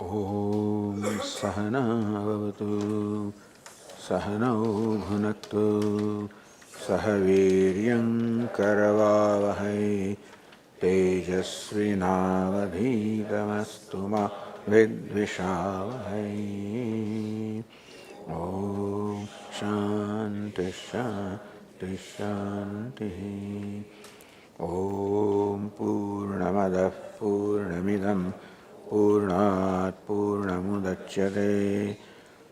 Om Sahana Vavatu Sahanau Bhunaktu Sahaviryam Karavavahai Tejasvinavadhitamastu ma Vidvishavahai. Om Shanti Shanti Shanti. Om Purnamadav Purnamidam Purnat Purnamudachyate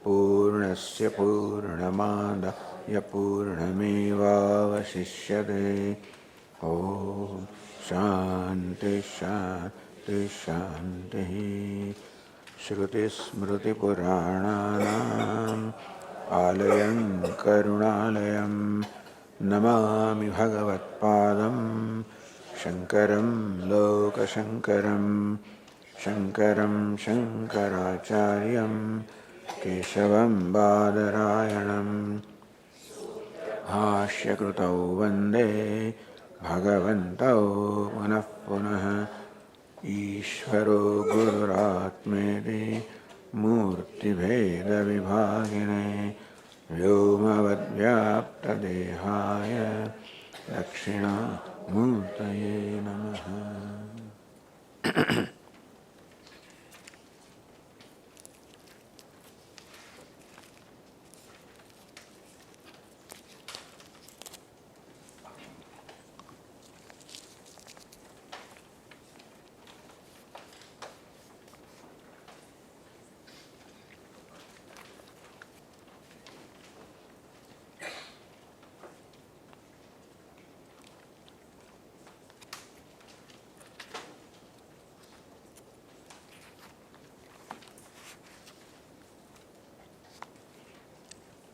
Purnasya Purnamadaya Purnamevavashishyate. Om Shanti Shanti Shanti. Shruti Smriti Purananam Alayam Karunalayam Namami Bhagavatpadam Shankaram Lokashankaram Shankaram Shankaracharyam Keshavam Badarayanam Bhashyakritau Vande Bhagavantau Punah Punah Ishvaro Gururatmeti Murti Bheda Vibhagine Vyomavadvyapta Dehaya Dakshina Murtaye Namaha.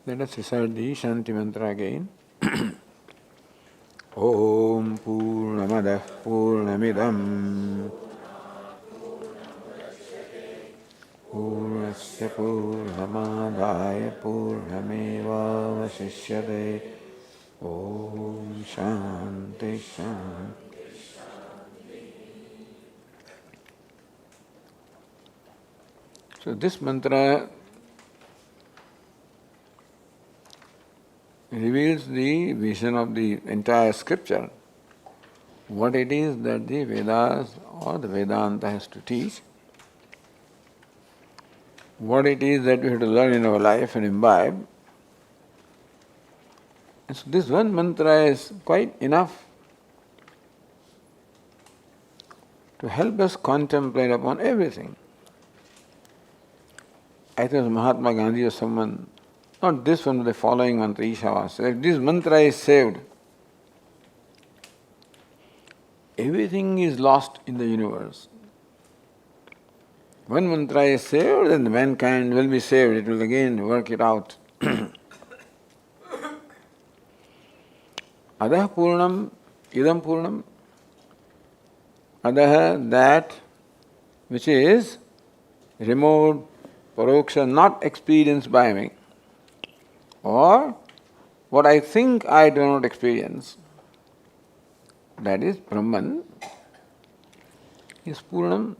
Let us recite the Shanti Mantra again. Om Purnamadah Purnamidam Purnasya Purnamadaya Purnamevavashishyate. Om Shanti Shanti. So this mantra reveals the vision of the entire scripture, what it is that the Vedas or the Vedanta has to teach, what it is that we have to learn in our life and imbibe. And so this one mantra is quite enough to help us contemplate upon everything. I think it was Mahatma Gandhi or someone, not this one, but the following mantra, Ishavasyopanishad. If this mantra is saved, everything is lost in the universe. One mantra is saved, then mankind will be saved. It will again work it out. Adah Purnam, Idam Purnam. Adah, that which is remote, paroksha, not experienced by me. Or what I think I do not experience, that is Brahman, is Purnam.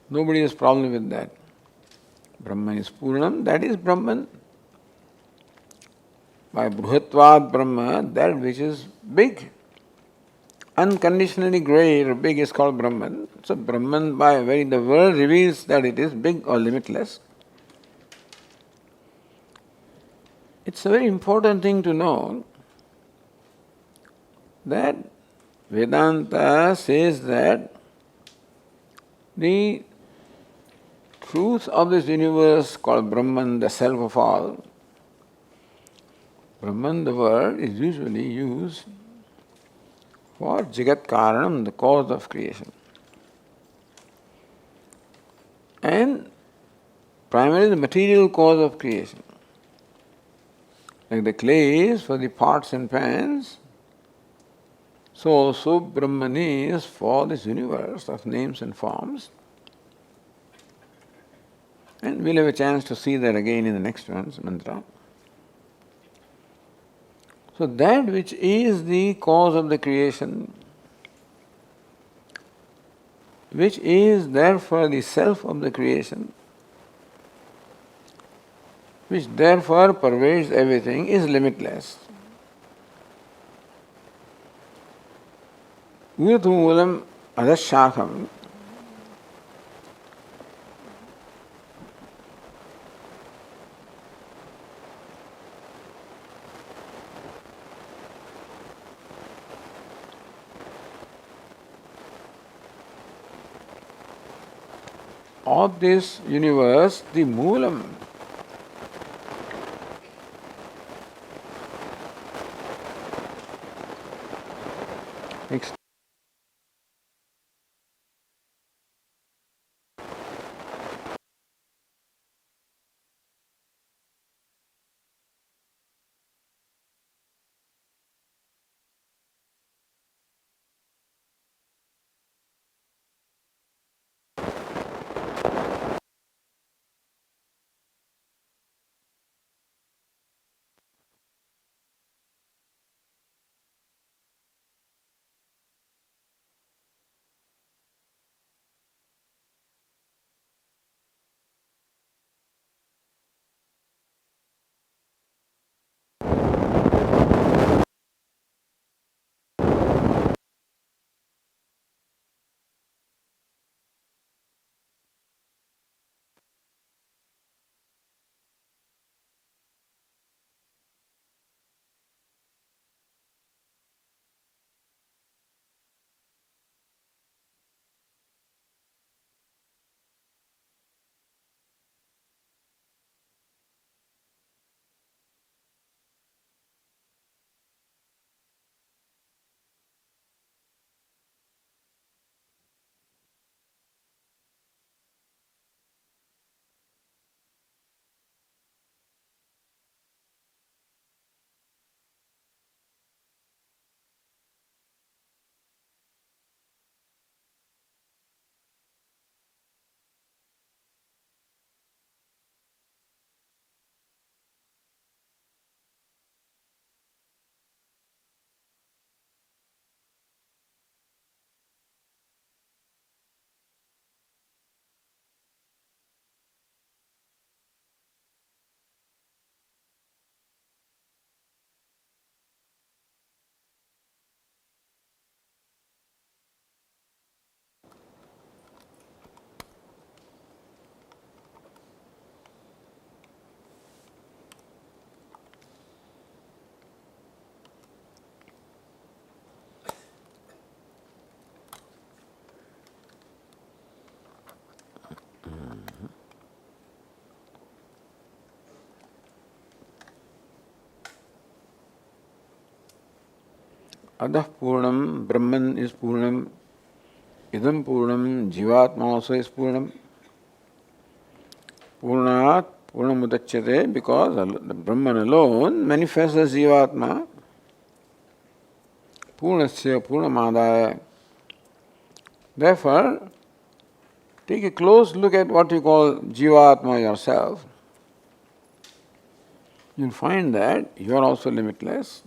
Nobody has problem with that. Brahman is Purnam, that is Brahman. By Bruhatvad Brahma, that which is big, unconditionally great or big is called Brahman. So Brahman, by very the word reveals that it is big or limitless. It's a very important thing to know that Vedanta says that the truth of this universe called Brahman, the self of all, Brahman, the word, is usually used for Jagat Karanam, the cause of creation. And primarily the material cause of creation. Like the clay is for the pots and pans, so also Brahman is for this universe of names and forms. And we'll have a chance to see that again in the next one's mantra. So that which is the cause of the creation which is therefore the self of the creation, which therefore pervades everything, is limitless. Vidatamulam adashakam. Of this universe, the moolam, adah purnam, Brahman is purnam, idam purnam, Jivatma also is purnam. Purnat purnamudachyate, because the Brahman alone manifests as Jivatma. Purnasya purnamadaya. Therefore, take a close look at what you call Jivatma yourself. You'll find that you are also limitless.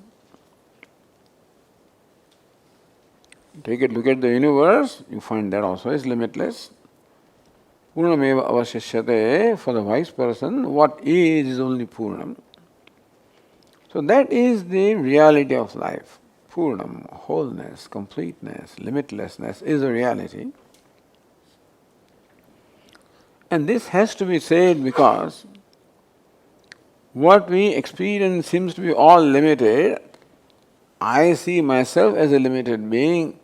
Take a look at the universe, you find that also is limitless. Purnameva avashishyate, for the wise person, what is only Purnam. So that is the reality of life. Purnam, wholeness, completeness, limitlessness is a reality. And this has to be said because what we experience seems to be all limited. I see myself as a limited being.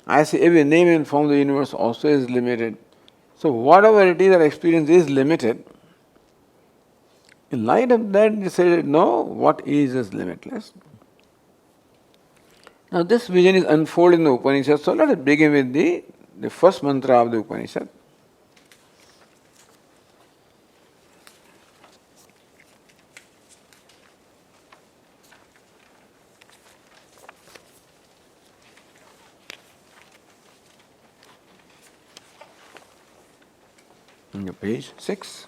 I see every name and form of the universe also is limited. So whatever it is that I experience is limited. In light of that, you say, no, what is limitless. Now this vision is unfolded in the Upanishad. So let us begin with the first mantra of the Upanishad. On your page 6.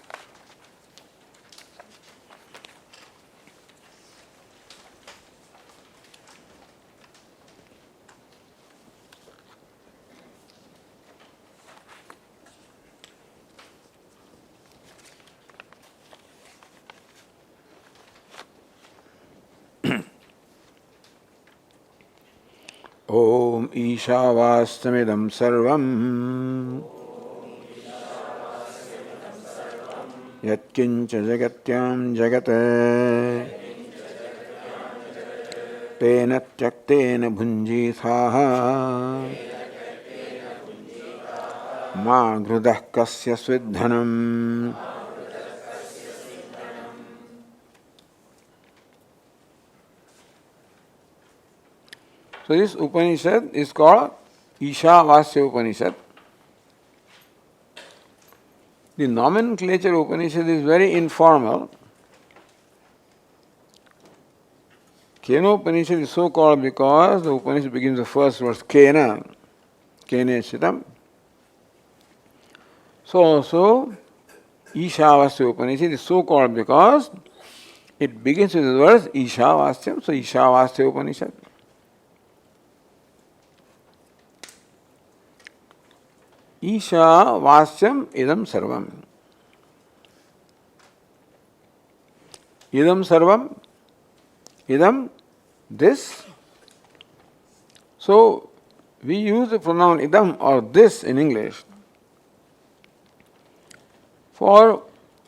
Om Ishavastamidam Sarvam Yatkincha Jagatyam Jagate Tena Tyaktena Bhunjithaha Ma Grudah Kasya Svidhanam. So this Upanishad is called Ishavasyopanishad. The nomenclature Upanishad is very informal. Kenopanishad is so called because the Upanishad begins the first verse Kena, Keneshitam. So also Ishavasyopanishad is so called because it begins with the words Ishavasyam, so Ishavasyopanishad. Ishavasyam idam sarvam. Idam sarvam, idam, this. So we use the pronoun idam or this in English for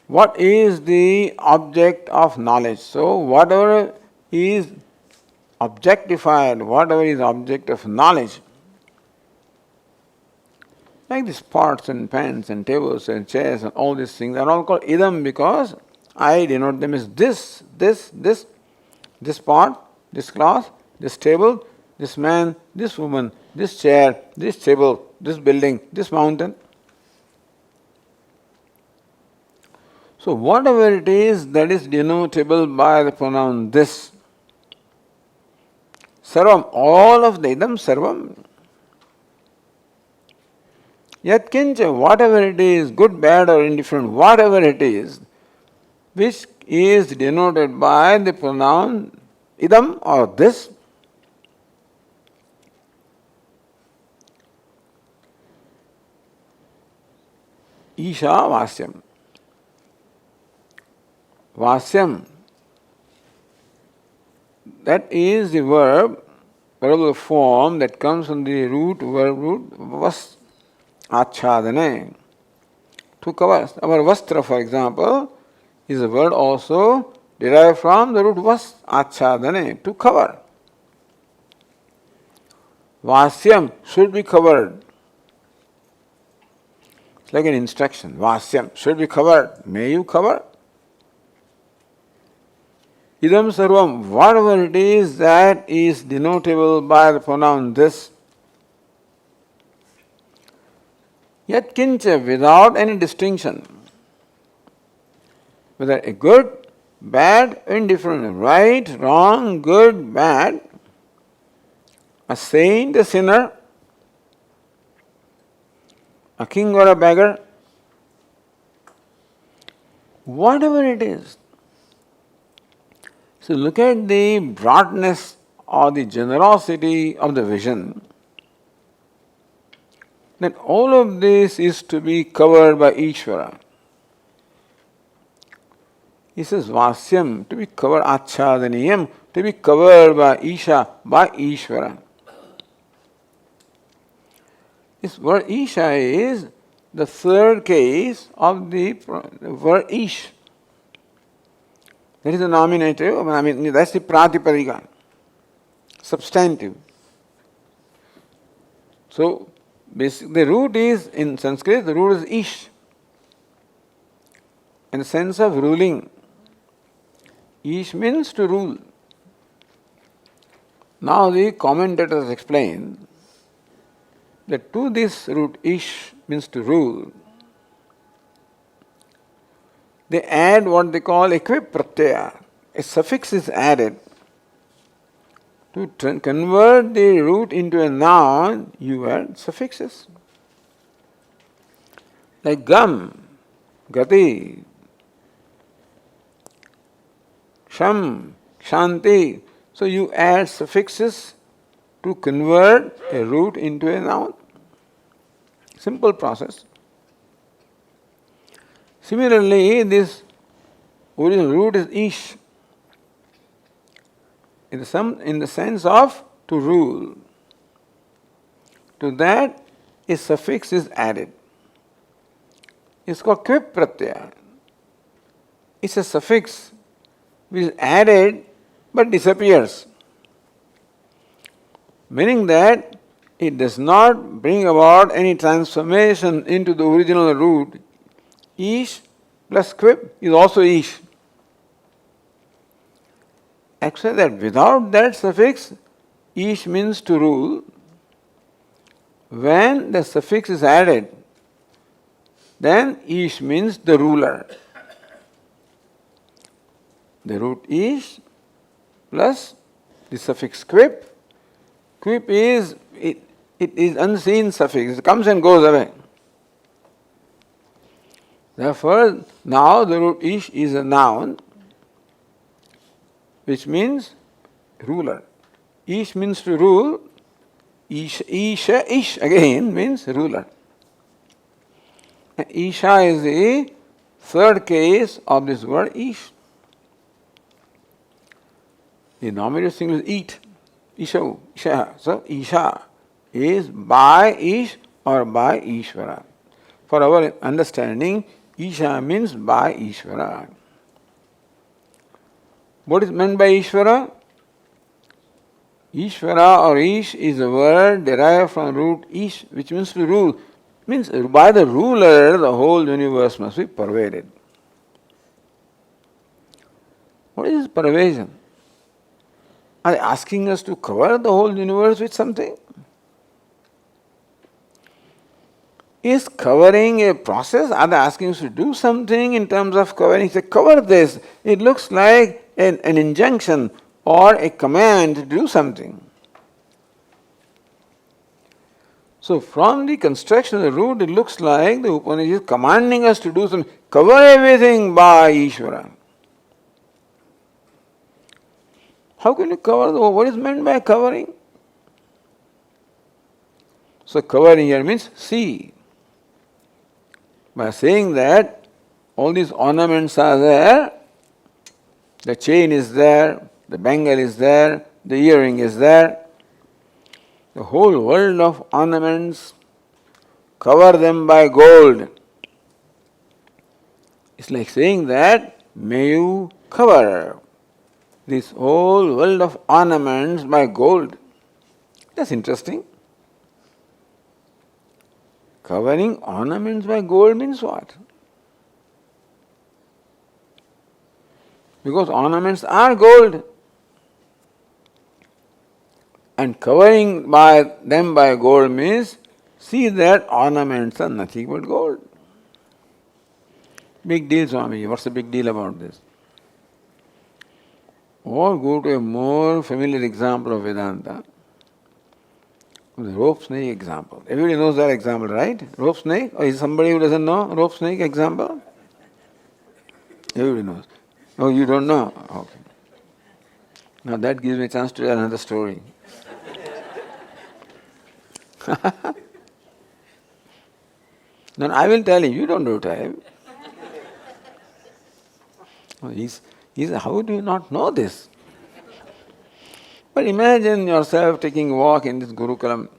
what is the object of knowledge. So whatever is objectified, whatever is object of knowledge, like these pots and pans and tables and chairs and all these things are all called idam because I denote them as this pot, this cloth, this table, this man, this woman, this chair, this table, this building, this mountain. So whatever it is that is denotable by the pronoun this, sarvam, all of the idam sarvam. Yatkincha, whatever it is, good, bad or indifferent, whatever it is, which is denoted by the pronoun idam or this, Ishavasyam. Vasyam, that is the verbal form that comes from the verb root vas. Achadane, to cover. Our vastra, for example, is a word also derived from the root vas, achadane, to cover. Vasyam should be covered. It's like an instruction. Vasyam should be covered. May you cover? Idam sarvam, whatever it is that is denotable by the pronoun this. Yet kincha, without any distinction, whether a good, bad, indifferent, right, wrong, good, bad, a saint, a sinner, a king or a beggar, whatever it is. So look at the broadness or the generosity of the vision. That all of this is to be covered by Ishvara. He says Vasyam, to be covered, Achadaniyam, to be covered by Isha, by Ishvara. This word Isha is the third case of the word Ish. That is the nominative, that's the Pratipadika, substantive. So, basically, the root is, in Sanskrit, the root is ish, in the sense of ruling. Ish means to rule. Now the commentators explain that to this root ish means to rule, they add what they call equip pratyaya. A suffix is added. To convert the root into a noun, you add suffixes. Like gam, gati, sham, shanti. So you add suffixes to convert a root into a noun. Simple process. Similarly, this original root is ish, in the sense of to rule. to that a suffix is added. It's called kvip pratyaya. It's a suffix which is added but disappears. Meaning that it does not bring about any transformation into the original root. Ish plus kvip is also ish. Except that without that suffix, ish means to rule. When the suffix is added, then ish means the ruler. The root ish plus the suffix kvip. Kvip is, it is unseen suffix, it comes and goes away. Therefore, now the root ish is a noun, which means ruler. Ish means to rule, ish again means ruler. And Isha is the third case of this word ish. The nominative singular is eat. Isha. So Isha is by Ish or by Ishvara. For our understanding, Isha means by Ishvara. What is meant by Ishvara? Ishvara or Ish is a word derived from root Ish, which means to rule. Means by the ruler, the whole universe must be pervaded. What is pervasion? Are they asking us to cover the whole universe with something? Is covering a process? Are they asking us to do something in terms of covering? Say, cover this. It looks like an injunction or a command to do something. So from the construction of the root, it looks like the Upanishad is commanding us to do something. Cover everything by Ishvara. How can you cover the whole? What is meant by covering? So covering here means see. By saying that all these ornaments are there, the chain is there, the bangle is there, the earring is there, the whole world of ornaments, cover them by gold. It's like saying that, may you cover this whole world of ornaments by gold. That's interesting. Covering ornaments by gold means what? Because ornaments are gold. And covering them by gold means, see that ornaments are nothing but gold. Big deal, Swami. What's the big deal about this? Or go to a more familiar example of Vedanta, the rope snake example. Everybody knows that example, right? Rope snake? Or is somebody who doesn't know rope snake example? Everybody knows. Oh, you don't know? Okay. Now that gives me a chance to tell another story. Then I will tell him, you don't do time. Oh, he's how do you not know this? But imagine yourself taking a walk in this Gurukulam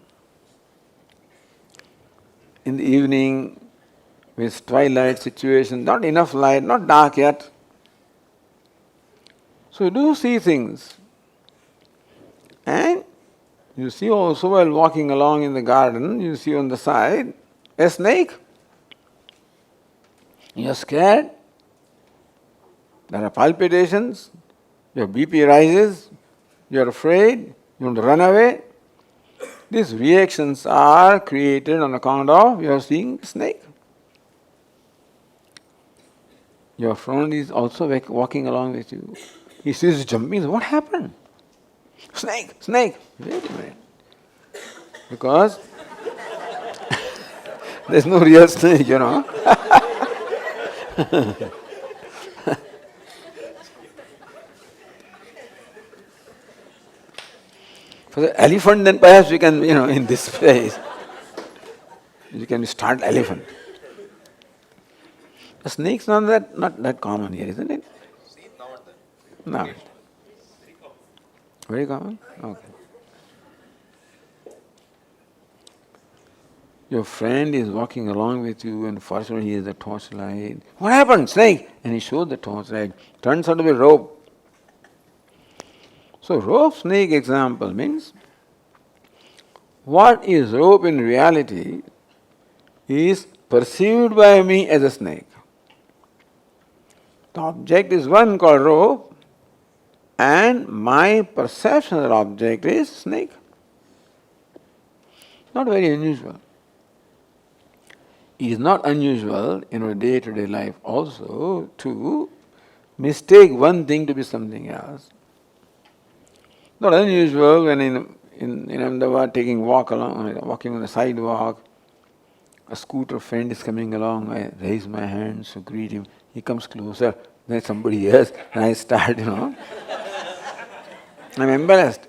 in the evening with twilight situation, not enough light, not dark yet. So you do see things. And you see also while walking along in the garden, you see on the side a snake. You're scared. There are palpitations. Your BP rises. You're afraid. You want to run away. These reactions are created on account of you're seeing a snake. Your friend is also walking along with you. He sees jumping. What happened? Snake, snake. Wait a minute. Because there's no real snake, you know. For the elephant, then perhaps we can, in this place, you can start elephant. The snake's not that common here, isn't it? No. Very common? Okay. Your friend is walking along with you and fortunately he has a torchlight. What happened? Snake! And he shows the torchlight. Turns out to be rope. So rope snake example means what is rope in reality is perceived by me as a snake. The object is one called rope and my perception of the object is snake. Not very unusual. It is not unusual in our day-to-day life also to mistake one thing to be something else. Not unusual when in Ahmedabad taking walking on the sidewalk, a scooter friend is coming along, I raise my hands to greet him, he comes closer, then somebody else, and I start, I'm embarrassed.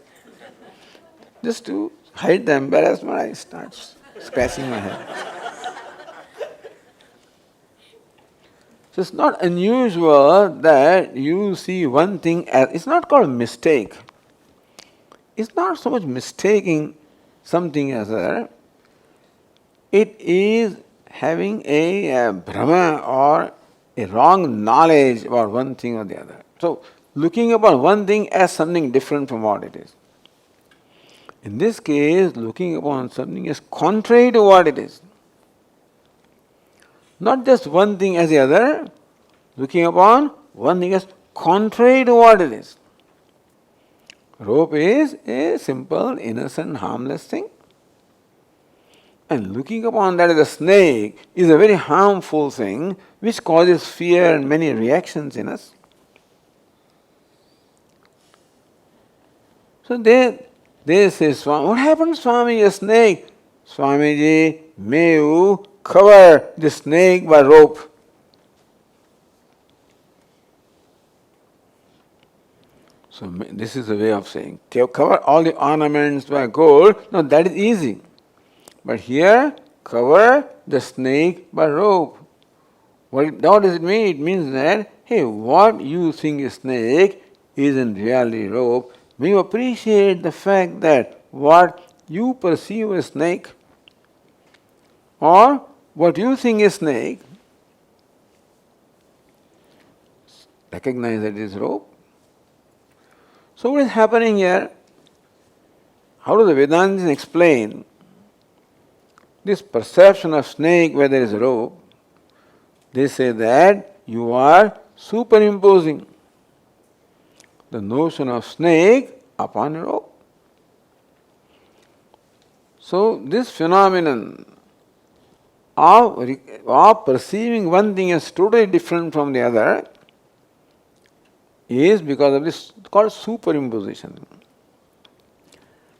Just to hide the embarrassment, I start scratching my head. So it's not unusual that you see one thing as, it's not called mistake. It's not so much mistaking something as other. It is having a brahma or a wrong knowledge about one thing or the other. So looking upon one thing as something different from what it is. In this case, looking upon something as contrary to what it is. Not just one thing as the other, looking upon one thing as contrary to what it is. Rope is a simple, innocent, harmless thing. And looking upon that as a snake is a very harmful thing which causes fear and many reactions in us. So they say, Swami, what happened, Swami, a snake? Swamiji, may you cover the snake by rope. So this is a way of saying, cover all the ornaments by gold. No, that is easy. But here, cover the snake by rope. What does it mean? It means that, hey, what you think is snake is in reality rope. May you appreciate the fact that what you perceive as snake or what you think is snake, recognize that it is rope. So what is happening here? How do the Vedantas explain this perception of snake where there is a rope? They say that you are superimposing the notion of snake upon a rope. So this phenomenon of perceiving one thing as totally different from the other is because of this called superimposition.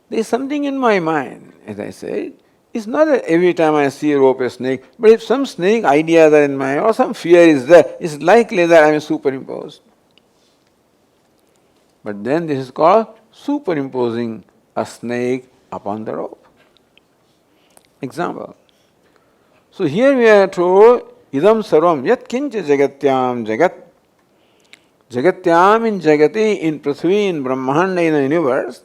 There is something in my mind, as I said. It's not that every time I see a rope, a snake, but if some snake ideas are in my mind or some fear is there, it's likely that I am superimposed. But then this is called superimposing a snake upon the rope. Example. So here we are told, idam sarvam yat kincha jagatyam jagat. Jagatyam in jagati, in prithvi, in brahmanda, in the universe.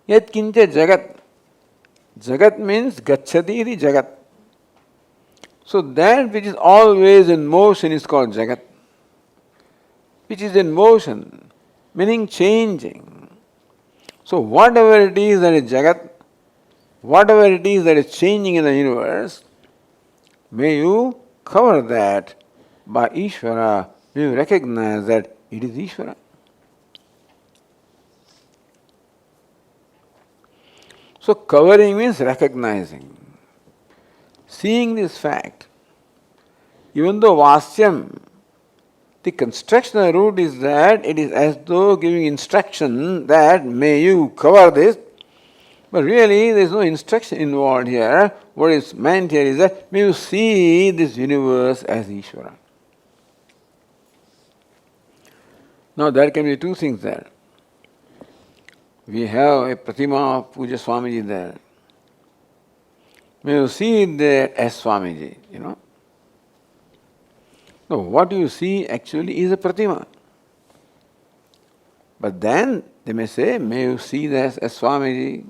Yat kincha jagat. Jagat means gacchati iti jagat. So that which is always in motion is called jagat. Which is in motion, meaning changing. So whatever it is that is jagat, whatever it is that is changing in the universe, may you cover that by Ishvara. May you recognize that it is Ishvara. So covering means recognizing, seeing this fact. Even though Vasyam, the constructional root is that it is as though giving instruction that may you cover this, but really there is no instruction involved here. What is meant here is that may you see this universe as Ishvara. Now there can be two things there. We have a Pratima of Puja Swamiji there. May you see it there as Swamiji, No, what you see actually is a Pratima. But then they may say, may you see this as Swamiji.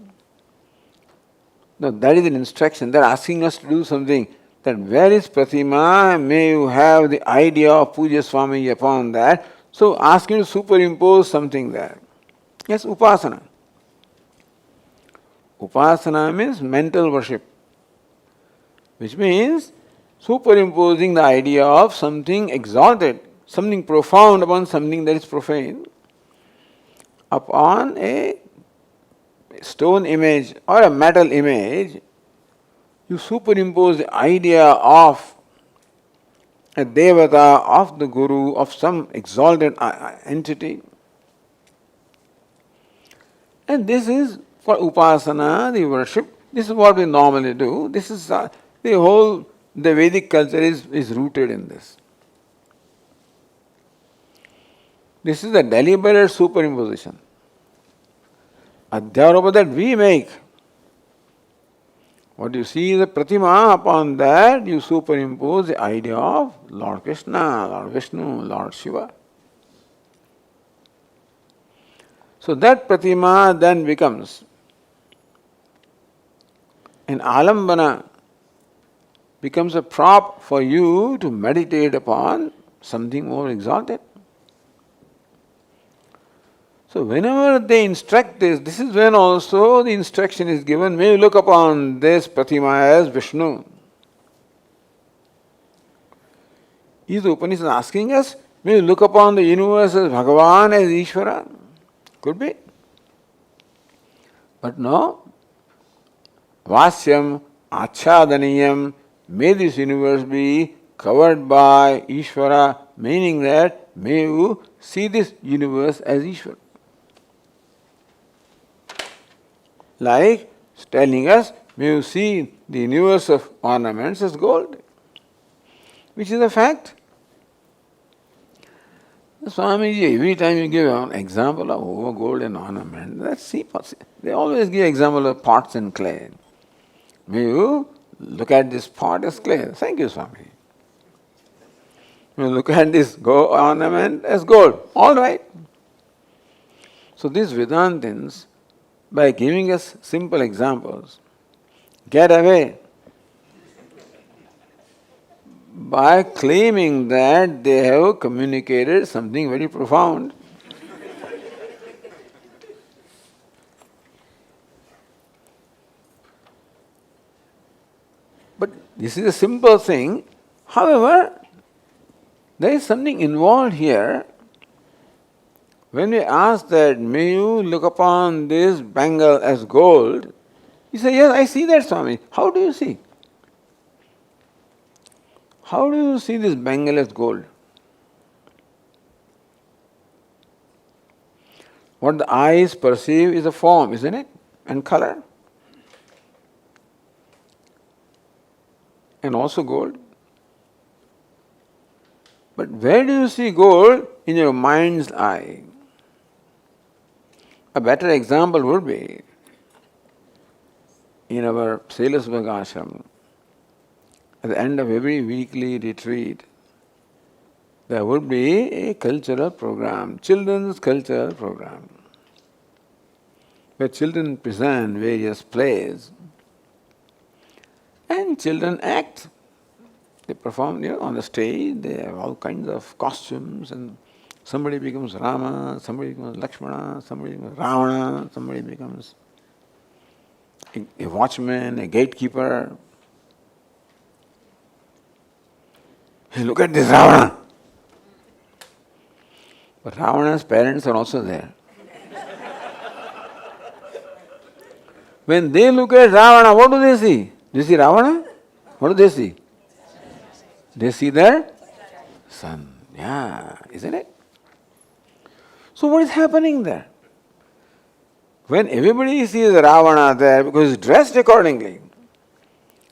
No, that is an instruction. They're asking us to do something. That where is Pratima? May you have the idea of Puja Swami upon that. So ask you to superimpose something there. Yes, Upasana. Upasana means mental worship, which means superimposing the idea of something exalted, something profound upon something that is profane, upon a stone image or a metal image. You superimpose the idea of a devata, of the guru, of some exalted entity. And this is for upasana, the worship. This is what we normally do. This is the Vedic culture is rooted in this. This is a deliberate superimposition. Adhyaropa that we make. What you see is a pratima, upon that you superimpose the idea of Lord Krishna, Lord Vishnu, Lord Shiva. So that pratima then becomes an alambana, becomes a prop for you to meditate upon something more exalted. So whenever they instruct this is when also the instruction is given, may you look upon this Pratima as Vishnu. Is the Upanishad asking us, may you look upon the universe as Bhagavan, as Ishvara? Could be. But no. Vasyam, Achadaniyam, may this universe be covered by Ishvara, meaning that may you see this universe as Ishvara. Like telling us, may you see the universe of ornaments as gold, which is a fact. Swamiji, every time you give an example of gold and ornament, let's see, they always give example of pots and clay. May you look at this pot as clay. Thank you, Swami. May you look at this ornament as gold. All right. So these Vedantins, by giving us simple examples, get away by claiming that they have communicated something very profound. But this is a simple thing. However, there is something involved here. When we ask that, may you look upon this bangle as gold, you say, yes, I see that, Swami. How do you see? How do you see this bangle as gold? What the eyes perceive is a form, isn't it? And color. And also gold. But where do you see gold? In your mind's eye. A better example would be in our Saraswatiji ashram. At the end of every weekly retreat, there would be a cultural program, children's cultural program, where children present various plays and children act. They perform on the stage, they have all kinds of costumes, and somebody becomes Rama, somebody becomes Lakshmana, somebody becomes Ravana, somebody becomes a watchman, a gatekeeper. Hey, look at this Ravana. But Ravana's parents are also there. When they look at Ravana, what do they see? Do they see Ravana? What do they see? They see their son. Yeah, isn't it? So what is happening there? When everybody sees Ravana there, because he's dressed accordingly.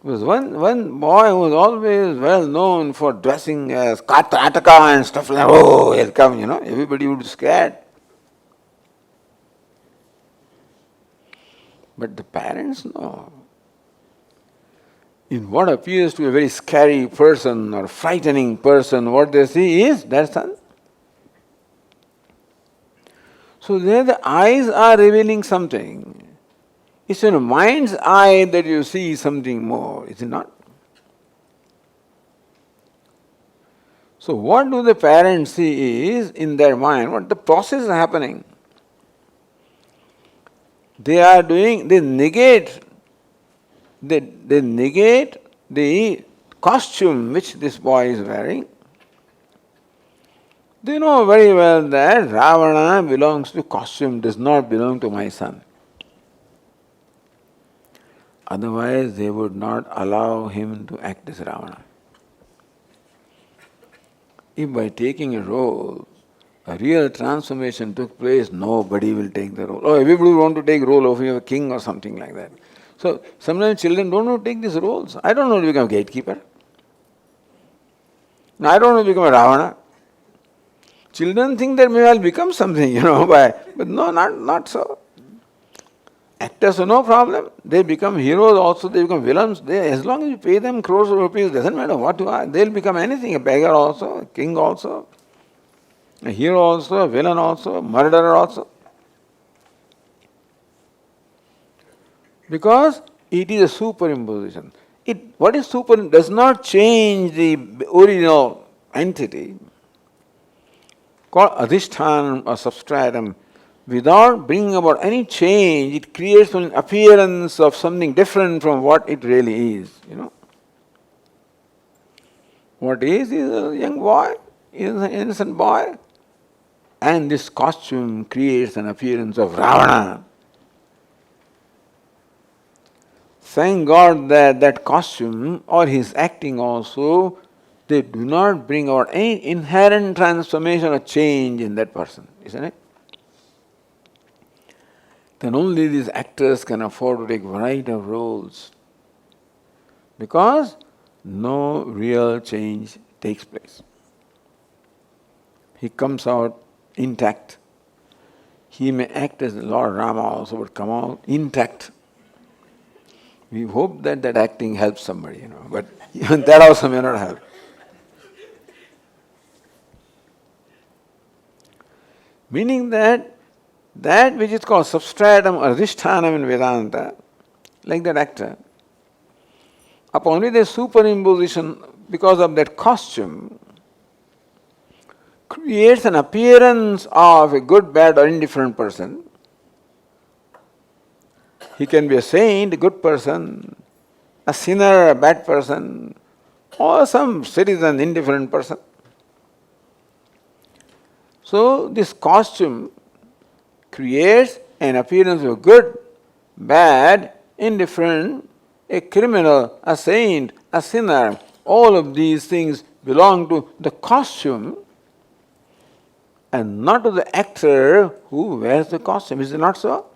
There was one boy who was always well known for dressing as Karnataka and stuff like that. Oh, he'll come, everybody would be scared. But the parents know. In what appears to be a very scary person or frightening person, what they see is their son. So there the eyes are revealing something. It's in the mind's eye that you see something more, is it not? So what do the parents see is in their mind, what the process is happening. They are doing, they negate the costume which this boy is wearing. They know very well that Ravana belongs to costume, does not belong to my son. Otherwise, they would not allow him to act as Ravana. If by taking a role, a real transformation took place, nobody will take the role. Or everybody will want to take role of a king or something like that. So sometimes children don't want to take these roles. I don't want to become a gatekeeper. No, I don't want to become a Ravana. Children think that maybe I'll become something, but no, not so. Actors are no problem. They become heroes also, they become villains. As long as you pay them crores of rupees, doesn't matter what you are, they'll become anything, a beggar also, a king also, a hero also, a villain also, a murderer also. Because it is a superimposition. What is super does not change the original entity, called adhisthana or substratum. Without bringing about any change, it creates an appearance of something different from what it really is. What is a young boy, is an innocent boy. And this costume creates an appearance of Ravana. Thank God that that costume or his acting also, they do not bring about any inherent transformation or change in that person, isn't it? Then only these actors can afford to take variety of roles, because no real change takes place. He comes out intact. He may act as Lord Rama also, but come out intact. We hope that that acting helps somebody, but even that also may not help. Meaning that which is called substratum or adhisthana in Vedanta, like that actor, upon which the superimposition, because of that costume, creates an appearance of a good, bad, or indifferent person. He can be a saint, a good person, a sinner, a bad person, or some citizen, indifferent person. So this costume creates an appearance of good, bad, indifferent, a criminal, a saint, a sinner. All of these things belong to the costume and not to the actor who wears the costume. Is it not so?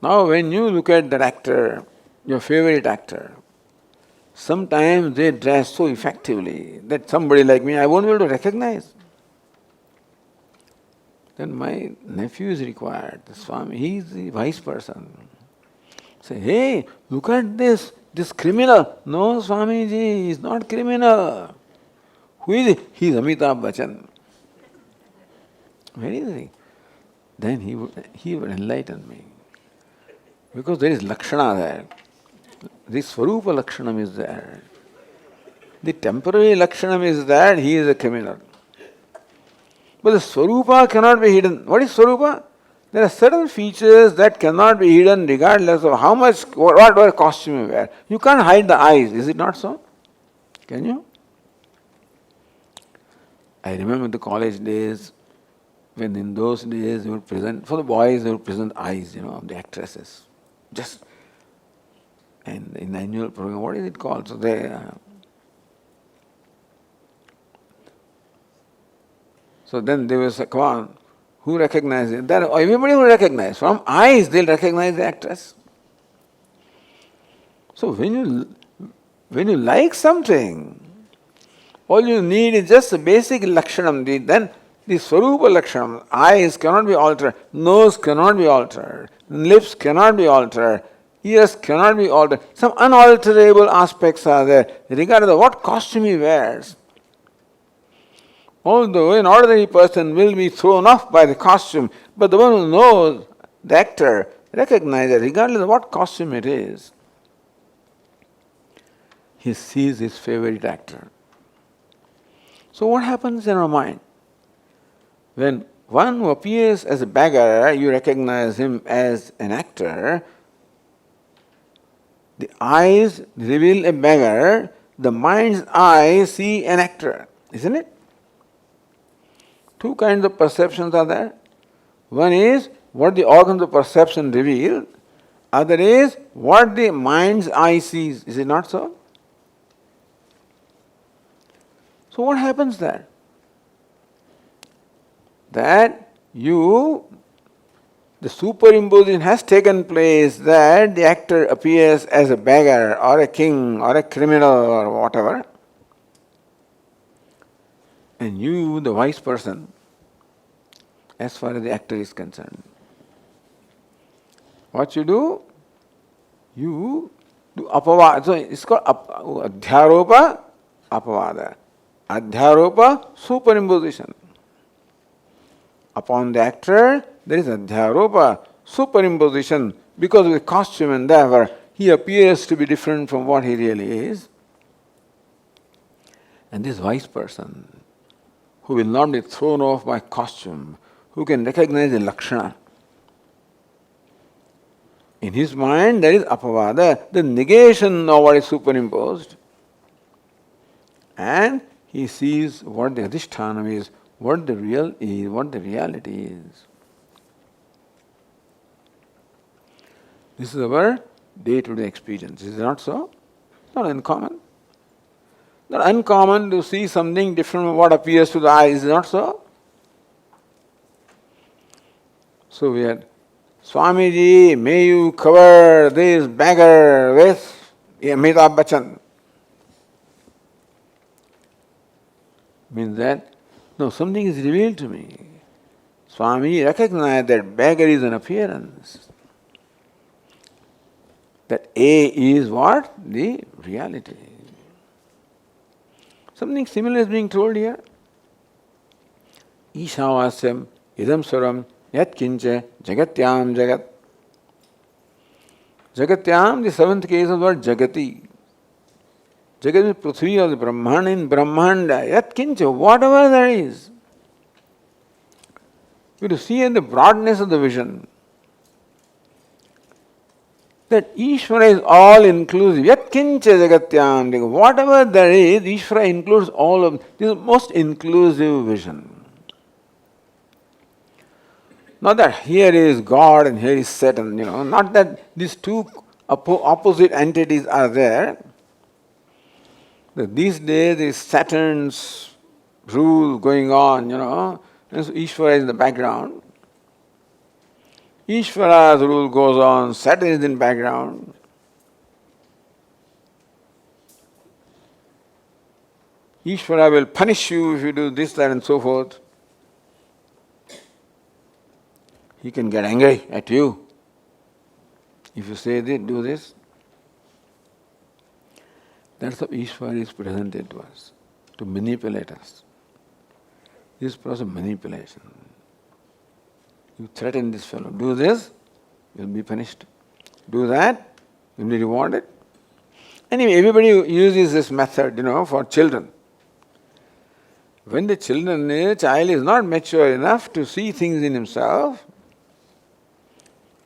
Now when you look at that actor, your favorite actor, sometimes they dress so effectively that somebody like me, I won't be able to recognize. Then my nephew is required, the Swami, he is the wise person. Say, hey, look at this criminal. No, Swamiji, he is not criminal. Who is he? He is Amitabh Bachchan. Where is he? Then he would enlighten me. Because there is Lakshana there. The Swarupa Lakshanam is there. The temporary Lakshanam is that he is a criminal. But the Swarupa cannot be hidden. What is Swarupa? There are certain features that cannot be hidden regardless of how much, what costume you wear. You can't hide the eyes, is it not so? Can you? I remember the college days, when in those days they would present, for the boys they would present eyes, of the actresses. Just, and in the annual program, what is it called? So then they will say, come on, who recognizes it? Everybody will recognize. From eyes they'll recognize the actress. So when you like something, all you need is just a basic lakshanam. Then the swarupa lakshanam, eyes cannot be altered, nose cannot be altered, lips cannot be altered, ears cannot be altered. Some unalterable aspects are there, regardless of what costume he wears. Although an ordinary person will be thrown off by the costume, but the one who knows the actor recognizes, regardless of what costume it is, he sees his favorite actor. So what happens in our mind? When one who appears as a beggar, you recognize him as an actor. The eyes reveal a beggar, the mind's eye see an actor, isn't it? Two kinds of perceptions are there. One is what the organs of perception reveal, other is what the mind's eye sees. Is it not so? So what happens there? That the superimposition has taken place, that the actor appears as a beggar or a king or a criminal or whatever, and you, the wise person, as far as the actor is concerned, what you do? You do apavada. So it's called adhyaropa, apavada. Adhyaropa, superimposition. Upon the actor, there is adhyaropa, superimposition. Because of the costume and whatever, he appears to be different from what he really is. And this wise person, who will not be thrown off by costume, who can recognize the lakshana, in his mind there is apavada, the negation of what is superimposed, and he sees what the adhisthana is, what the real is, what the reality is. This is our day-to-day experience. Is it not so? Not uncommon. Not uncommon to see something different from what appears to the eye. Is it not so? So we had, Swamiji, may you cover this beggar with Amitabh Bachchan. Means that, no, something is revealed to me. Swami recognized that beggar is an appearance. That A is what? The reality. Something similar is being told here. Ishavasyam idam swaram yat kincha jagatyam jagat. Jagatyam, the seventh case of the word jagati. Jagat is Prithvi or the Brahman in Brahmanda. Yat kincha, whatever there is. We have to see in the broadness of the vision that Ishvara is all inclusive. Yat kincha jagatyam. Whatever there is, Ishvara includes all of this. Is the most inclusive vision. Not that here is God and here is Satan, not that these two opposite entities are there. These days there is Saturn's rule going on, and so Ishvara is in the background. Ishvara's rule goes on, Saturn is in the background. Ishvara will punish you if you do this, that and so forth. He can get angry at you if you say this, do this. That's how Ishvara is presented to us, to manipulate us. This process of manipulation. You threaten this fellow, do this, you'll be punished. Do that, you'll be rewarded. Anyway, everybody uses this method, for children. When the child is not mature enough to see things in himself,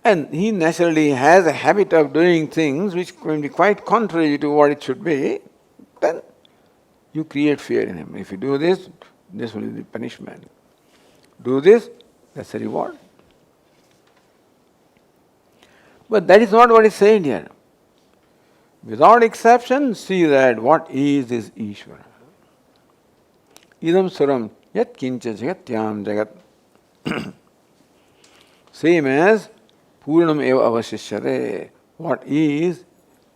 and he naturally has a habit of doing things which can be quite contrary to what it should be, then you create fear in him. If you do this, this will be the punishment. Do this, that's a reward. But that is not what is said here. Without exception, see that what is Ishvara. Idam suram yat kincha jagatyam jagat. Same as Purnam eva avashishyate. What is?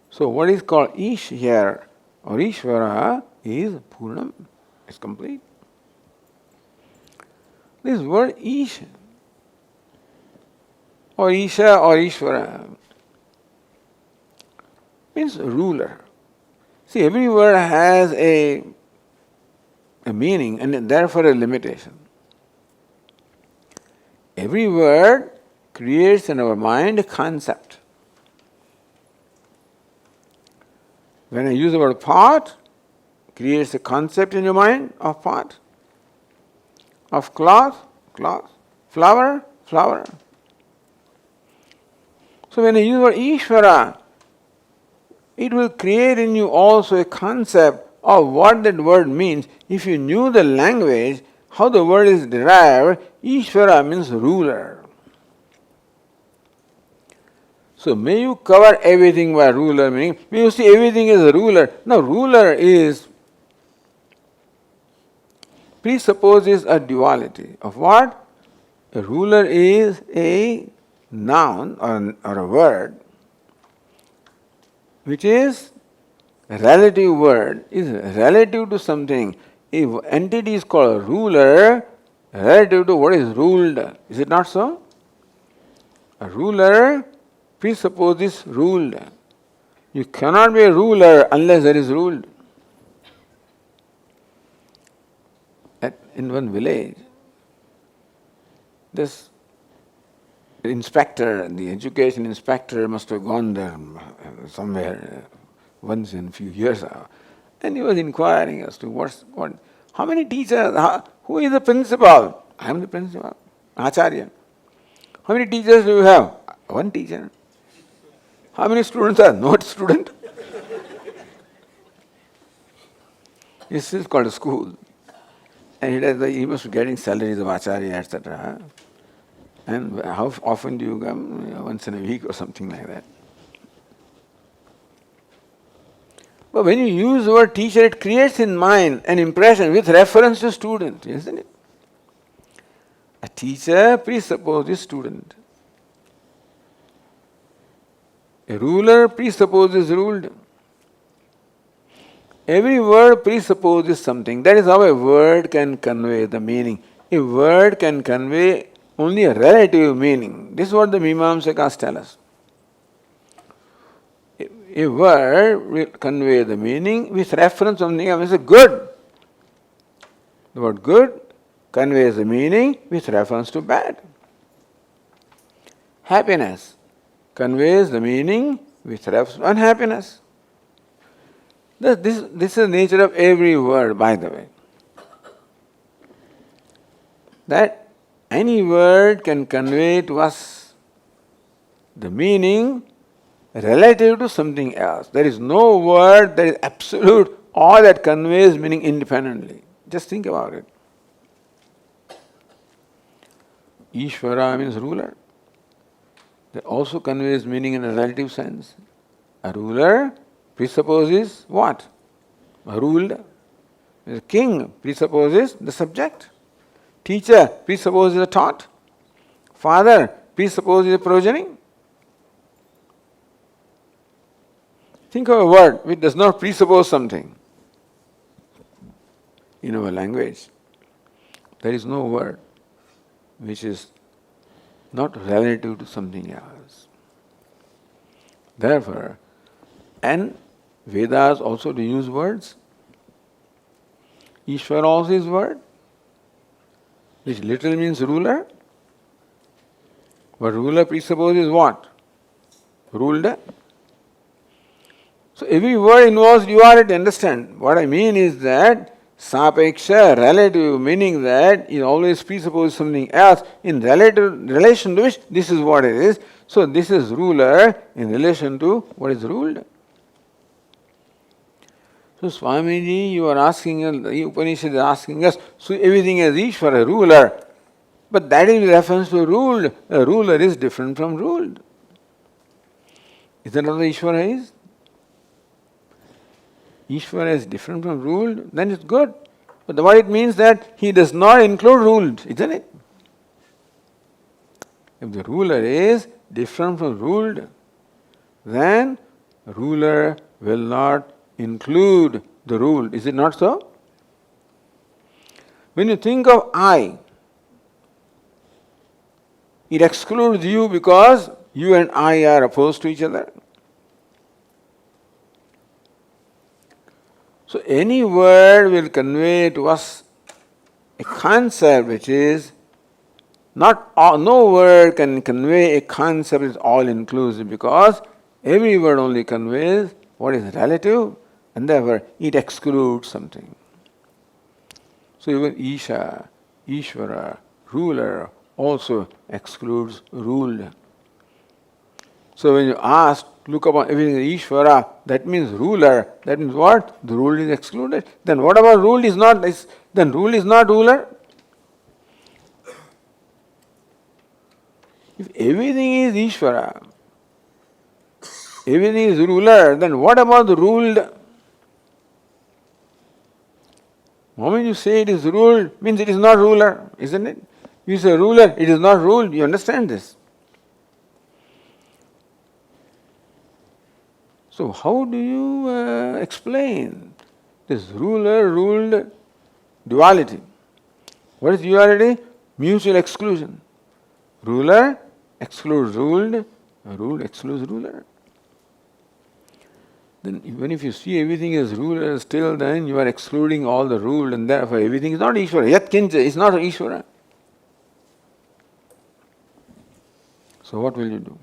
So what is called Ish here, or Ishvara, is Purnam. It's complete. This word Ish, or Isha, or Ishvara, means ruler. See, every word has a a meaning and therefore a limitation. Every word creates in our mind a concept. When I use the word pot, creates a concept in your mind of pot, of cloth, cloth, flower, flower. So when I use the word Ishvara, it will create in you also a concept of what that word means. If you knew the language, how the word is derived, Ishvara means ruler. So may you cover everything by ruler, meaning may you see everything as a ruler. Now ruler presupposes a duality of what? A ruler is a noun or a word which is a relative word, is relative to something. If entity is called a ruler, relative to what is ruled. Is it not so? A ruler presupposes ruled. You cannot be a ruler unless there is ruled. In one village, this inspector, the education inspector must have gone there somewhere once in a few years, and he was inquiring as to how many teachers, who is the principal? I am the principal, Acharya. How many teachers do you have? One teacher. How many students are? No student. This is called a school. And he was getting salaries of Acharya, etc. And how often do you come? Once in a week or something like that. But when you use the word teacher, it creates in mind an impression with reference to student, isn't it? A teacher presupposes student. A ruler presupposes ruled. Every word presupposes something. That is how a word can convey the meaning. A word can convey only a relative meaning. This is what the Mimamsakas tell us. A word will convey the meaning with reference to something else. Good. The word good conveys the meaning with reference to bad. Happiness conveys the meaning with reference to unhappiness. This is the nature of every word, by the way. That any word can convey to us the meaning relative to something else. There is no word that is absolute or that conveys meaning independently. Just think about it. Ishvara means ruler. That also conveys meaning in a relative sense. A ruler presupposes what? A ruled. The king presupposes the subject. Teacher presupposes a taught. Father presupposes a progeny. Think of a word which does not presuppose something. In our language, there is no word which is not relative to something else. Therefore, and Vedas also do use words. Ishvara also is word, which literally means ruler. But ruler presupposes what? Ruled. So every word involves duality, understand. What I mean is that sapeksha, relative, meaning that it always presupposes something else in relation to which this is what it is. So this is ruler in relation to what is ruled. So Swamiji, you are asking us, the Upanishad is asking us, so everything is Ishvara, ruler. But that is with reference to ruled. A ruler is different from ruled. Is that what the Ishvara is? Ishvara is different from ruled, then it's good. But what it means that he does not include ruled, isn't it? If the ruler is different from ruled, then ruler will not include the ruled. Is it not so? When you think of I, it excludes you because you and I are opposed to each other. So any word will convey to us a concept which is not all, no word can convey a concept which is all inclusive, because every word only conveys what is relative, and therefore it excludes something. So even Isha, Ishvara, ruler also excludes ruled. So when you ask, look upon everything as Ishvara, that means ruler. That means what? The rule is excluded. Then what about ruled is not? Then rule is not ruler. If everything is Ishvara, everything is ruler, then what about the ruled? The moment you say it is ruled, means it is not ruler, isn't it? You say ruler, it is not ruled. You understand this? So how do you explain this ruler-ruled duality? What is duality? Mutual exclusion. Ruler excludes ruled, ruled excludes ruler. Then even if you see everything as ruler, still then you are excluding all the ruled, and therefore everything is not Ishvara. Yat kincha is not Ishvara. So what will you do?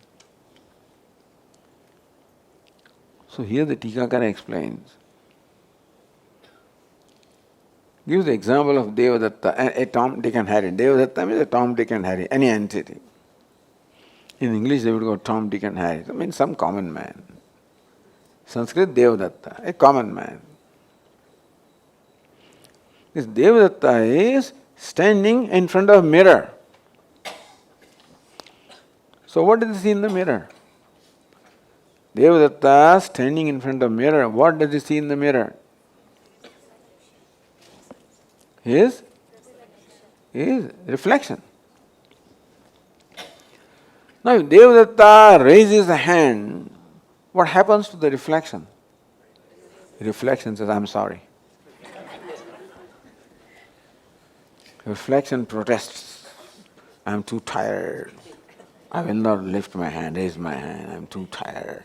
So here the Tikakara explains. Gives the example of Devadatta, a Tom, Dick and Harry. Devadatta means a Tom, Dick and Harry, any entity. In English they would go Tom, Dick and Harry. That means some common man. Sanskrit Devadatta, a common man. This Devadatta is standing in front of a mirror. So what does he see in the mirror? Devadatta standing in front of a mirror. What does he see in the mirror? His reflection. Now if Devadatta raises a hand, what happens to the reflection? The reflection says, I'm sorry. Reflection protests. I'm too tired. I will not lift my hand, raise my hand. I'm too tired.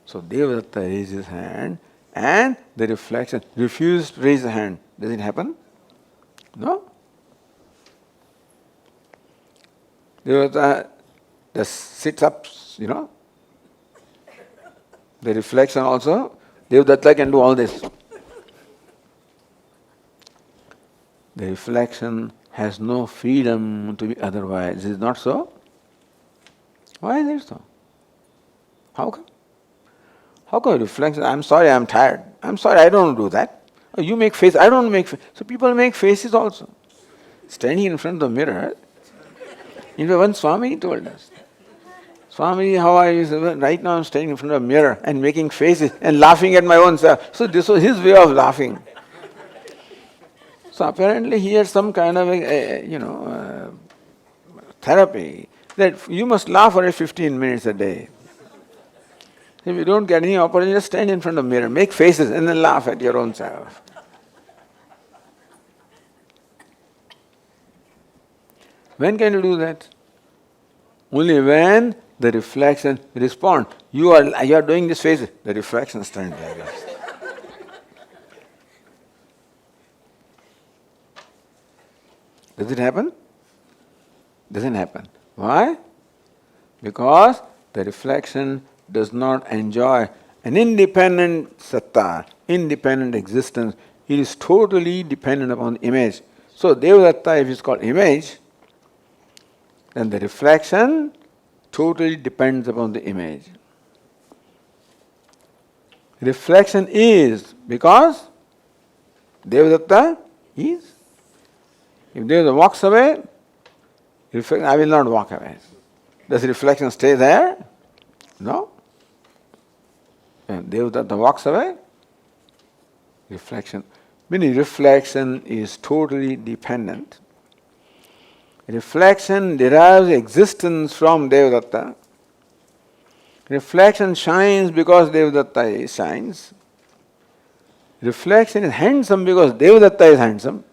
So Devadatta raises his hand and the reflection refuses to raise the hand. Does it happen? No. Devadatta just sits up, The reflection also, Devadatta can do all this. The reflection has no freedom to be otherwise. Is it not so? Why is it so? How come? How come reflection? I'm sorry, I'm tired. I'm sorry, I don't do that. Oh, you make faces, I don't make faces. So people make faces also. Standing in front of the mirror. In fact, one Swami told us, Swami, how are you? Well, right now I'm standing in front of a mirror and making faces and laughing at my own self. So this was his way of laughing. So apparently he had some kind of therapy that you must laugh for 15 minutes a day. If you don't get any opportunity, just stand in front of a mirror, make faces and then laugh at your own self. When can you do that? Only when the reflection responds. You are doing this face, the reflection stands like this. Does it happen? Doesn't happen. Why? Because the reflection does not enjoy an independent satta, independent existence. It is totally dependent upon the image. So Devadatta, if it's called image, then the reflection totally depends upon the image. Reflection is because Devadatta is. If Devadatta walks away, I will not walk away. Does the reflection stay there? No. When Devadatta walks away, reflection. Meaning reflection is totally dependent. Reflection derives existence from Devadatta. Reflection shines because Devadatta shines. Reflection is handsome because Devadatta is handsome.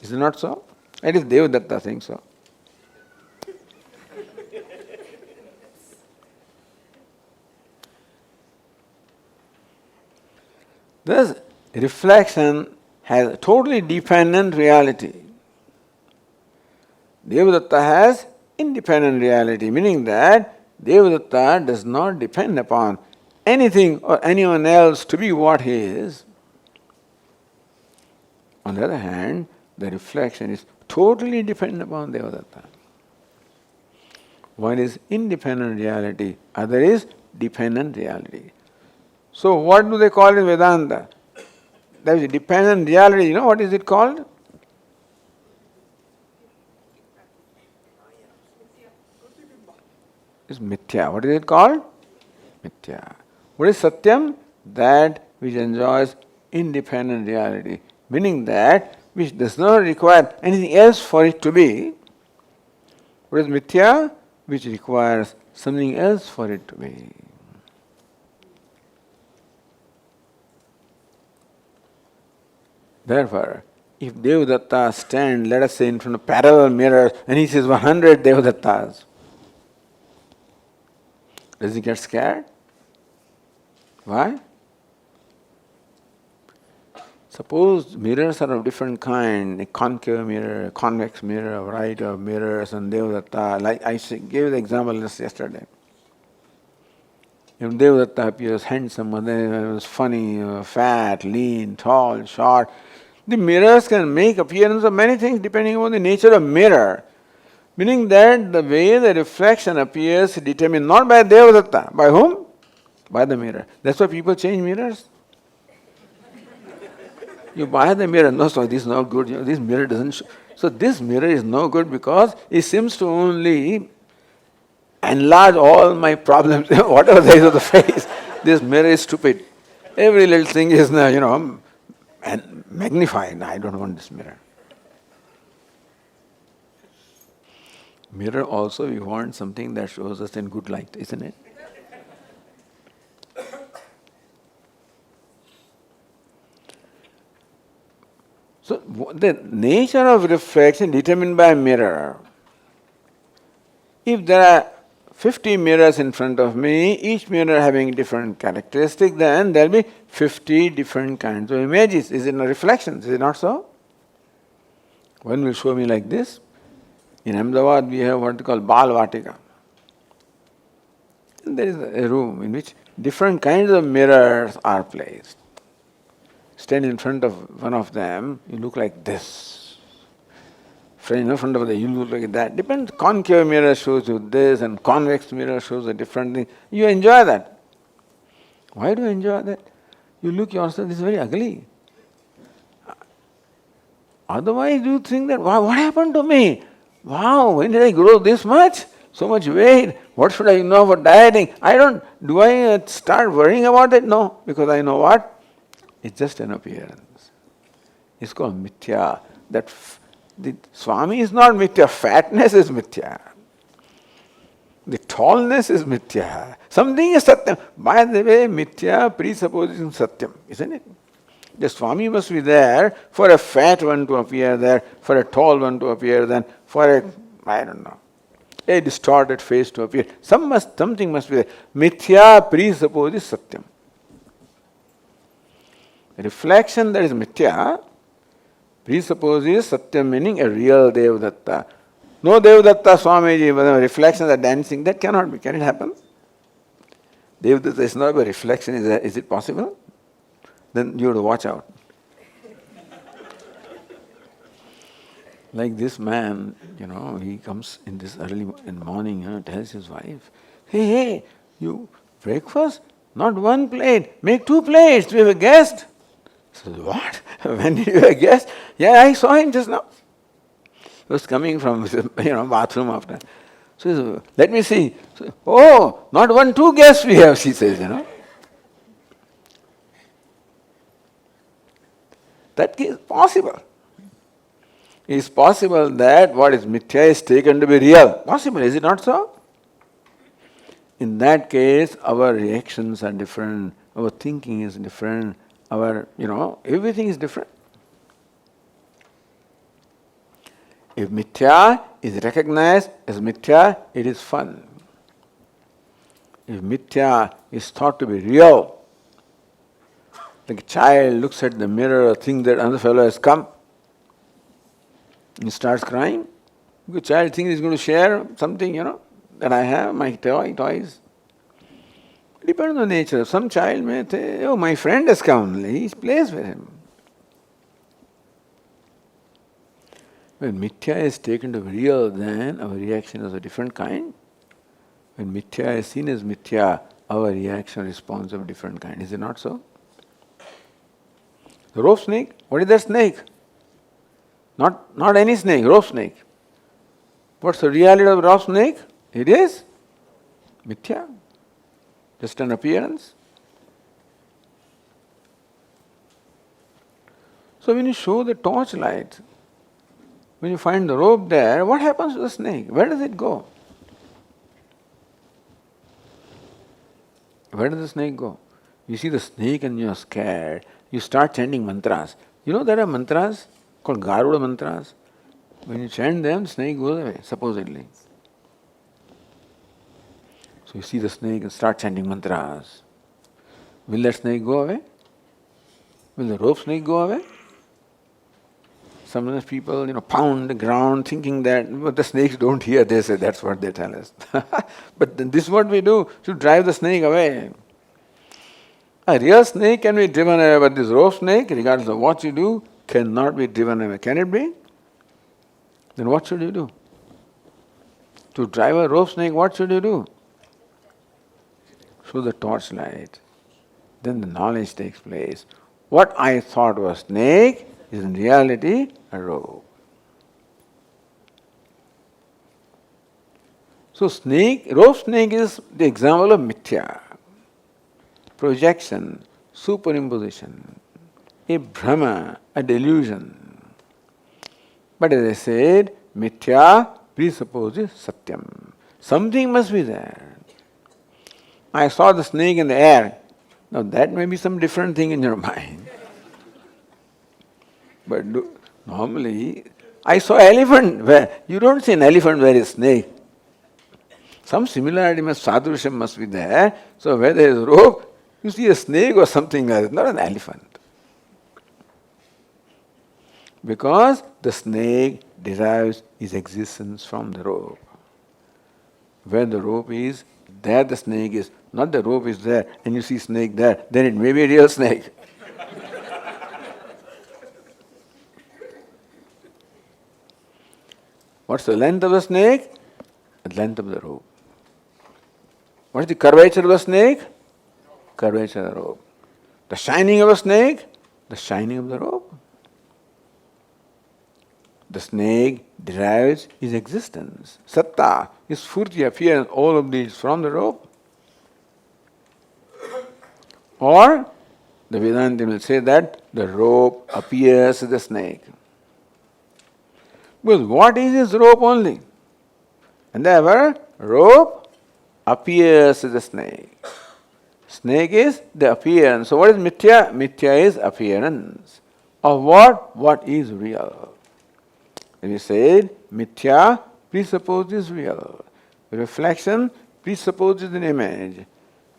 Is it not so? It is Devadatta saying so. Thus, reflection has a totally dependent reality. Devadatta has independent reality, meaning that Devadatta does not depend upon anything or anyone else to be what he is. On the other hand, the reflection is totally dependent upon Devadatta. One is independent reality, other is dependent reality. So what do they call in Vedanta? That is dependent reality. You know what is it called? It's mithya. What is it called? Mithya. What is satyam? That which enjoys independent reality. Meaning that which does not require anything else for it to be. What is mithya? Which requires something else for it to be. Therefore, if Devadatta stand, let us say, in front of parallel mirrors, and he says 100 Devadattas, does he get scared? Why? Suppose mirrors are of different kind, a concave mirror, a convex mirror, a variety of mirrors, and Devadatta, like I gave the example just yesterday. If Devadatta appears handsome, then it was funny, fat, lean, tall, short, the mirrors can make appearance of many things depending on the nature of mirror. Meaning that the way the reflection appears is determined not by Devadatta. By whom? By the mirror. That's why people change mirrors. You buy the mirror, no, so this is not good. This mirror doesn't show. So this mirror is no good because it seems to only enlarge all my problems, whatever there is of the face. This mirror is stupid. Every little thing is, and magnified. I don't want this mirror. Mirror also, we want something that shows us in good light, isn't it? So the nature of reflection determined by a mirror. If there are 50 mirrors in front of me, each mirror having different characteristics, then there will be 50 different kinds of images. Is it a reflection? Is it not so? One will show me like this. In Ahmedabad, we have what we call Bal Vatika. And there is a room in which different kinds of mirrors are placed. Stand in front of one of them, you look like this. Stand in front of the, you look like that. Depends. Concave mirror shows you this, and convex mirror shows a different thing. You enjoy that. Why do you enjoy that? You look yourself, this is very ugly. Otherwise, you think that, wow, what happened to me? Wow, when did I grow this much? So much weight. What should I know for dieting? Do I start worrying about it? No, because I know what? It's just an appearance. It's called mithya. The Swami is not mithya. Fatness is mithya. The tallness is mithya. Something is satyam. By the way, mithya presupposes satyam, isn't it? The Swami must be there for a fat one to appear there, for a tall one to appear then, for a distorted face to appear. Something must be there. Mithya presupposes satyam. Reflection that is mithya presupposes satyam, meaning a real Devadatta. No Devadatta Swamiji, but a reflection that dancing, that cannot be. Can it happen? Devadatta is not a reflection, is it possible? Then you have to watch out. Like this man, he comes in this early in morning, tells his wife, hey, you breakfast? Not one plate, make 2 plates, we have a guest. He says, what? When did you have a guest? Yeah, I saw him just now. He was coming from bathroom after. So he says, let me see. So, oh, not 1, 2 guests we have, she says, That is possible. It is possible that what is mithya is taken to be real. Possible, is it not so? In that case, our reactions are different, our thinking is different, everything is different. If mithya is recognized as mithya, it is fun. If mithya is thought to be real, Like a child looks at the mirror, thinks that another fellow has come, he starts crying. The child thinks he's going to share something, that I have, my toys. It depends on nature. Some child may say, oh, my friend has come, he plays with him. When mithya is taken to be real, then our reaction is a different kind. When mithya is seen as mithya, our reaction response of a different kind. Is it not so? The rope snake, what is that snake? Not any snake, rope snake. What's the reality of rope snake? It is mithya, just an appearance. So when you show the torchlight, when you find the rope there, what happens to the snake? Where does it go? Where does the snake go? You see the snake and you are scared. You start chanting mantras. There are mantras called Garuda mantras. When you chant them, the snake goes away, supposedly. So you see the snake and start chanting mantras. Will that snake go away? Will the rope snake go away? Sometimes people, pound the ground thinking that, but the snakes don't hear, they say, that's what they tell us. But this is what we do, to drive the snake away. A real snake can be driven away, but this rope snake, regardless of what you do, cannot be driven away. Can it be? Then what should you do? To drive a rope snake, what should you do? Show the torchlight. Then the knowledge takes place. What I thought was snake is in reality a rope. So rope snake is the example of mithya. Projection, superimposition, a bhrama, a delusion. But as I said, mithya presupposes satyam. Something must be there. I saw the snake in the air. Now that may be some different thing in your mind. But normally, I saw elephant where you don't see an elephant where is snake. Some similarity sadrusham must be there. So where there is rope, you see a snake or something else, not an elephant. Because the snake derives its existence from the rope. Where the rope is, there the snake is. Not the rope is there and you see snake there, then it may be a real snake. What's the length of the snake? The length of the rope. What is the curvature of the snake? Curvature of the rope. The shining of a snake? The shining of the rope. The snake derives its existence. Satta, its furti, appearance, all of these from the rope. Or the Vedanta will say that the rope appears as the snake. Because what is this rope only? And therefore, rope appears as a snake. Snake is the appearance. So what is mithya? Mithya is appearance. Of what? What is real. And we said, mithya presupposes real. Reflection presupposes an image.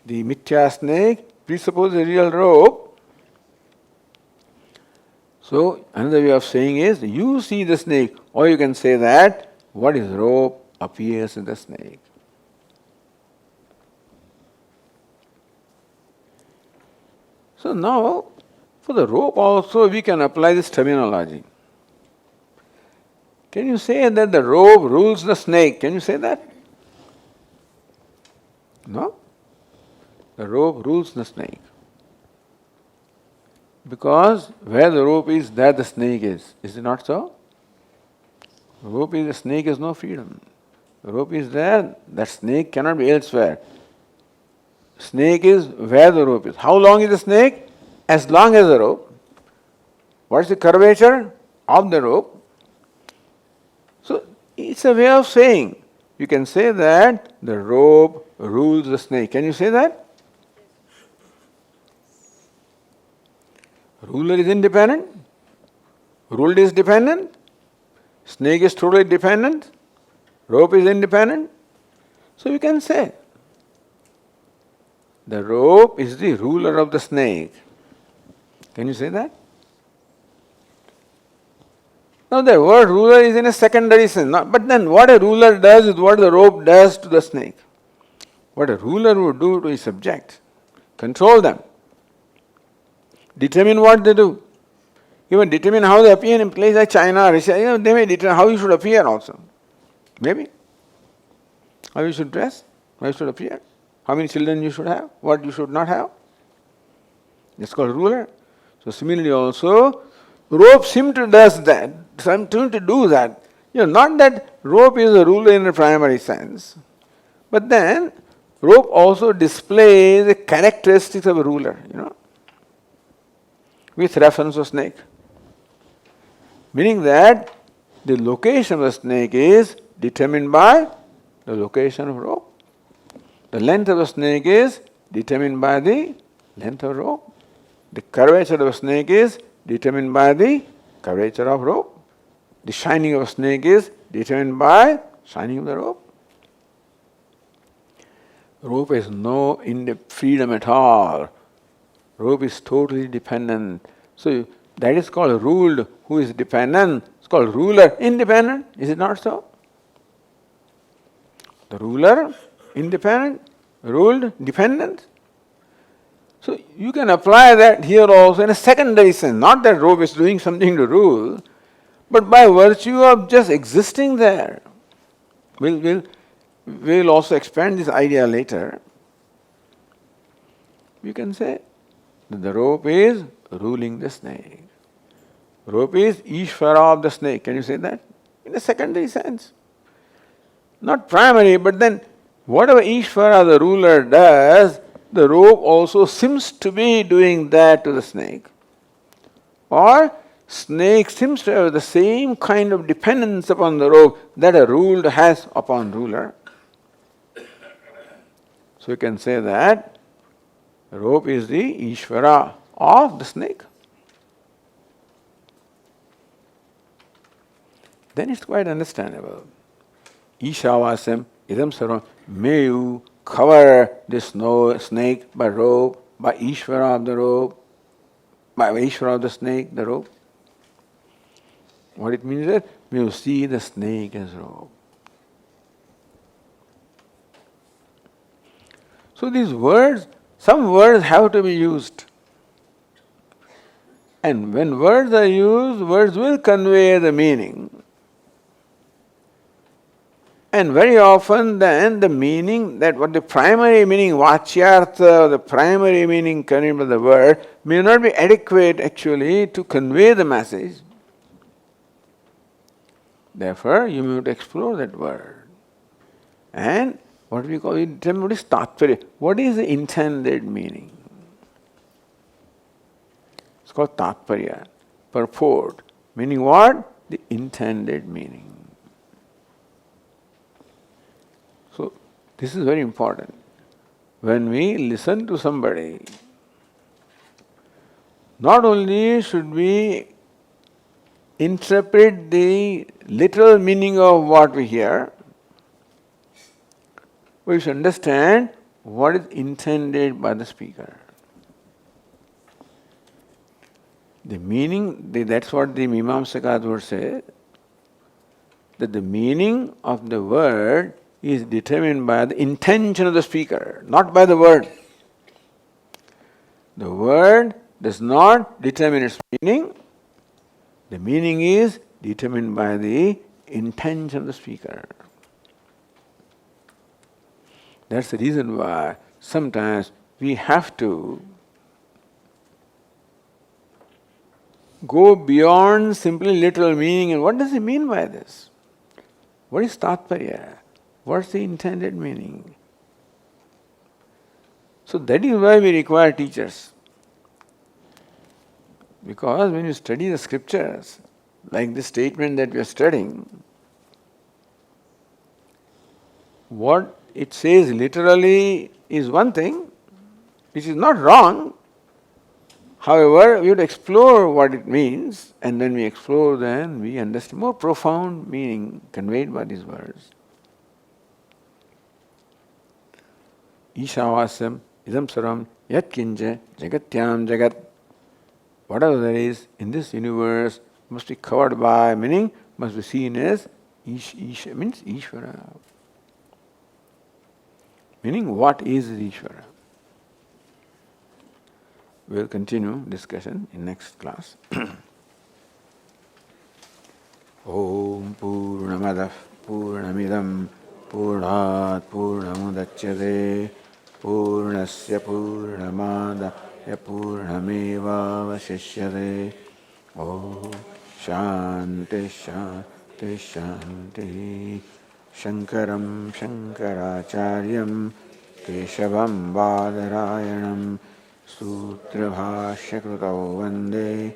The mithya snake presupposes a real rope. So another way of saying is, you see the snake, or you can say that what is rope appears in the snake. So now, for the rope also we can apply this terminology. Can you say that the rope rules the snake? Can you say that? No? The rope rules the snake. Because where the rope is, there the snake is. Is it not so? The rope is, the snake has no freedom. The rope is there, that snake cannot be elsewhere. Snake is where the rope is. How long is the snake? As long as the rope. What is the curvature of the rope? So it's a way of saying. You can say that the rope rules the snake. Can you say that? Ruler is independent. Ruled is dependent. Snake is totally dependent. Rope is independent. So you can say the rope is the ruler of the snake. Can you say that? Now the word ruler is in a secondary sense. But then what a ruler does is what the rope does to the snake. What a ruler would do to his subject. Control them. Determine what they do. Even determine how they appear in places like China, Russia. They may determine how you should appear also. Maybe. How you should dress, how you should appear, how many children you should have, what you should not have. It's called ruler. So similarly also, rope seems to does that, seems to do that. Not that rope is a ruler in a primary sense, but then rope also displays the characteristics of a ruler, with reference to snake. Meaning that the location of the snake is determined by the location of rope. The length of the snake is determined by the length of rope. The curvature of a snake is determined by the curvature of rope. The shining of a snake is determined by shining of the rope. Rope has no freedom at all. Rope is totally dependent. So that is called ruled. Who is dependent? It's called ruler independent. Is it not so? The ruler independent, ruled dependent. So you can apply that here also in a secondary sense. Not that rope is doing something to rule, but by virtue of just existing there. We'll also expand this idea later. You can say that the rope is ruling the snake. Rope is Ishvara of the snake. Can you say that? In a secondary sense. Not primary, but then whatever Ishvara, the ruler, does, the rope also seems to be doing that to the snake. Or snake seems to have the same kind of dependence upon the rope that a ruled has upon ruler. So you can say that rope is the Ishvara of the snake. Then it's quite understandable. Ishavasam idam sarvam. May you cover this snake by rope, by Ishvara of the rope, by Ishvara of the snake, the rope. What it means is that may you see the snake as rope. So these words, some words have to be used. And when words are used, words will convey the meaning. And very often then the meaning, that what the primary meaning, vachyartha, the primary meaning conveyed by the word, may not be adequate actually to convey the message. Therefore, you may have to explore that word. And what we call it, what is tatparya? What is the intended meaning? It's called tatparya, purport. Meaning what? The intended meaning. So, this is very important. When we listen to somebody, not only should we interpret the literal meaning of what we hear, we should understand what is intended by the speaker. The meaning, that's what the Mimamsakas would say, that the meaning of the word is determined by the intention of the speaker, not by the word. The word does not determine its meaning. The meaning is determined by the intention of the speaker. That's the reason why sometimes we have to go beyond simply literal meaning. And what does it mean by this? What is tatparya? What's the intended meaning? So that is why we require teachers. Because when you study the scriptures, like this statement that we are studying, what it says literally is one thing, which is not wrong. However, we have to explore what it means, and when we explore, then we understand more profound meaning conveyed by these words. Ishavasam idam sarvam yat kinja jagatyam jagat. Whatever there is in this universe must be covered by, meaning must be seen as means Ishvara. Meaning, what is Ishvara? We will continue discussion in next class. Om Purnamadah Purnamidam Purnat Purnamudachyate Purnasya Purnamadaya Purnamevavashishyate. Om Shanti Shanti Shanti. Shankaram Shankaracharyam Keshavam Badarayanam Sutra Bhashyakritau Vande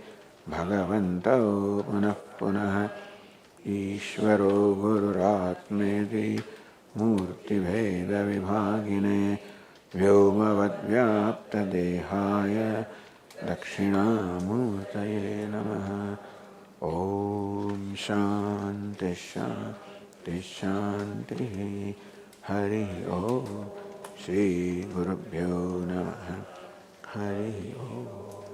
Bhagavantau Punah Punah. Ishvaro Gururatmeti Murti Veda Vibhagine Vyomavad Dehaya Dakshinamurtaye Namaha. Om Shanti Shanti Shanti. Hari Om. Shri Gurubhyo Namaha. Hari Om.